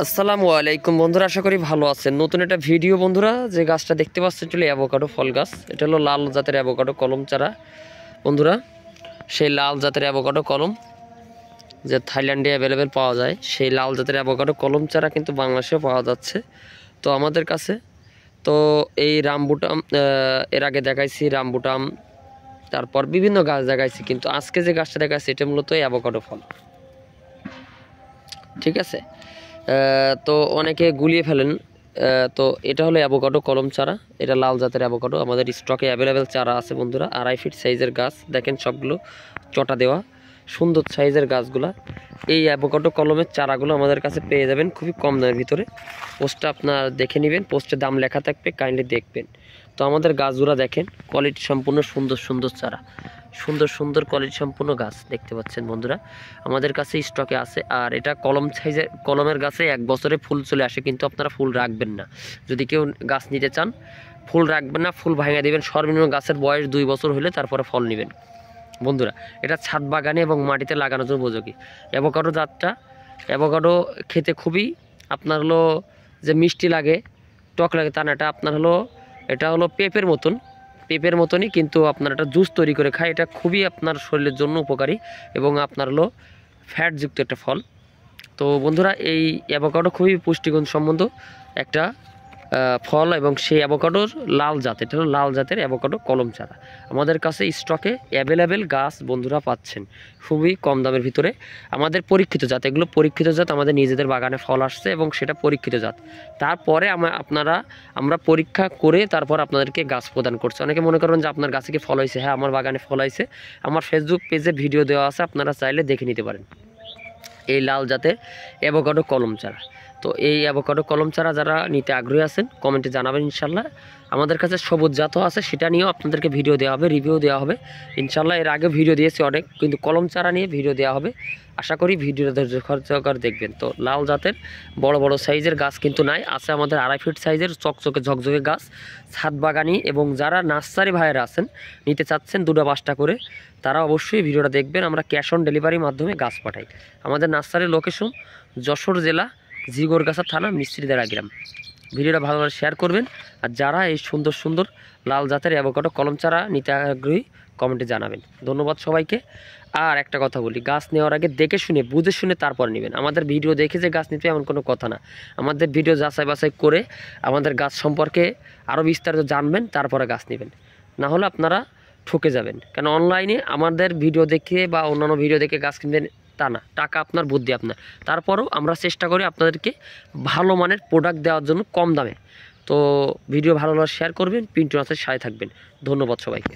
আসসালামু আলাইকুম বন্ধুরা, আশা করি ভালো আছেন। নতুন একটা ভিডিও বন্ধুরা, যে গাছটা দেখতে পাচ্ছেন চলে অ্যাভোকাডো ফল গাছ। এটা হলো লাল জাতের অ্যাভোকাডো কলম চারা বন্ধুরা। সেই লাল জাতের অ্যাভোকাডো কলম যে থাইল্যান্ডে অ্যাভেলেবেল পাওয়া যায়, সেই লাল জাতের অ্যাভোকাডো কলম চারা কিন্তু বাংলাদেশেও পাওয়া যাচ্ছে তো আমাদের কাছে। তো এই রামবুটাম এর আগে দেখাইছি, রামবুটাম, তারপর বিভিন্ন গাছ দেখাইছি, কিন্তু আজকে যে গাছটা দেখাইছি এটা মূলত অ্যাভোকাডো ফল। ঠিক আছে, তো অনেকে গুলিয়ে ফেলেন। তো এটা হলো অ্যাভোকাডো কলম চারা। এটা লাল জাতের অ্যাভোকাডো, আমাদের স্টকে অ্যাভেলেবেল চারা আছে বন্ধুরা। 2.5 ফিট সাইজের গাছ, দেখেন সবগুলো চটা দেওয়া সুন্দর সাইজের গাছগুলা। এই অ্যাভোকাডো কলমের চারাগুলো আমাদের কাছে পেয়ে যাবেন খুবই কম দামের ভিতরে। পোস্টটা আপনার দেখে নেবেন, পোস্টে দাম লেখা থাকবে, কাইন্ডলি দেখবেন। তো আমাদের গাছগুলো দেখেন কোয়ালিটি সম্পূর্ণ সুন্দর সুন্দর চারা, সুন্দর সুন্দর কোয়ালিটি সম্পূর্ণ গাছ দেখতে পাচ্ছেন বন্ধুরা, আমাদের কাছে স্টকে আছে। আর এটা কলম সাইজের, কলমের গাছে 1 বছরে ফুল চলে আসে, কিন্তু আপনারা ফুল রাখবেন না। যদি কেউ গাছ নিতে চান, ফুল রাখবেন না, ফুল ভাঙিয়ে দেবেন। সর্বনিম্ন গাছের বয়স 2 বছর হলে তারপরে ফল নেবেন বন্ধুরা। এটা ছাদ বাগানে এবং মাটিতে লাগানোর জন্য উপযোগী। অ্যাভোকাডো জাতটা, অ্যাভোকাডো খেতে খুবই আপনার হলো যে মিষ্টি লাগে, টক লাগে তা না, এটা আপনার হলো, এটা হলো পেঁপের মতন, পেঁপের মতনই, কিন্তু আপনার এটা জুস তৈরি করে খায়। এটা খুবই আপনার শরীরের জন্য উপকারী এবং আপনার হলো ফ্যাটযুক্ত একটা ফল। তো বন্ধুরা, এই অ্যাভোকাডো খুবই পুষ্টিগুণ সম্বন্ধ একটা ফল, এবং সেই অ্যাভোকাডোর লাল জাত, এটা হলো লাল জাতের অ্যাভোকাডো কলম চারা। আমাদের কাছে স্টকে অ্যাভেলেবেল গাছ বন্ধুরা পাচ্ছেন খুবই কম দামের ভিতরে। আমাদের পরীক্ষিত জাত, এগুলো পরীক্ষিত জাত, আমাদের নিজেদের বাগানে ফল আসছে এবং সেটা পরীক্ষিত জাত। তারপরে আমরা পরীক্ষা করে তারপর আপনাদেরকে গাছ প্রদান করছি। অনেকে মনে করেন যে আপনার গাছে কি ফল হয়েছে। হ্যাঁ, আমার বাগানে ফল হয়েছে, আমার ফেসবুক পেজে ভিডিও দেওয়া আছে, আপনারা চাইলে দেখে নিতে পারেন। এই লাল জাতের অ্যাভোকাডো কলম চারা। তো এই অ্যাভোকাডো কলম চারা যারা নিতে আগ্রহী আছেন কমেন্টে জানাবেন ইনশাল্লাহ। আমাদের কাছে সবুজ জাতও আছে, সেটা নিয়েও আপনাদেরকে ভিডিও দেওয়া হবে, রিভিউ দেওয়া হবে ইনশাল্লাহ। এর আগে ভিডিও দিয়েছি অনেক, কিন্তু কলম চারা নিয়ে ভিডিও দেওয়া হবে। আশা করি ভিডিওটা ধৈর্য সহকারে দেখবেন। তো লাল জাতের বড় বড় সাইজের গাছ কিন্তু নাই, আছে আমাদের 2.5 ফিট সাইজের চকচকে ঝকঝকে গাছ, ছাদ বাগানি। এবং যারা নার্সারি ভাইয়েরা আছেন, নিতে চাচ্ছেন 2-5টা করে, তারা অবশ্যই ভিডিওটা দেখবেন। আমরা ক্যাশ অন ডেলিভারির মাধ্যমে গাছ পাঠাই। আমাদের নার্সারির লোকেশন যশোর জেলা জিগরগাছা থানা মিস্ত্রিদারা গ্রাম। ভিডিওটা ভালোভাবে শেয়ার করবেন। আর যারা এই সুন্দর সুন্দর লাল জাতের অ্যাভোকাডো কলম চারা নিতে আগ্রহী কমেন্টে জানাবেন। ধন্যবাদ সবাইকে। আর একটা কথা বলি, গাছ নেওয়ার আগে দেখে শুনে বুঝে শুনে তারপর নেবেন। আমাদের ভিডিও দেখে যে গাছ নিতে এমন কোনো কথা না। আমাদের ভিডিও যাচাই বাছাই করে আমাদের গাছ সম্পর্কে আরও বিস্তারিত জানবেন, তারপরে গাছ নেবেন। না হলে আপনারা ঠকে যাবেন। কেন অনলাইনে আমাদের ভিডিও দেখে বা অন্যান্য ভিডিও দেখে গাছ কিনবেন তা না, টাকা আপনার, বুদ্ধি আপনার। তারপরও আমরা চেষ্টা করি আপনাদেরকে ভালো মানের প্রোডাক্ট দেওয়ার জন্য কম দামে। তো ভিডিও ভালো লাগলে শেয়ার করবেন, পিন্টু নাথের সাথে থাকবেন। ধন্যবাদ সবাইকে।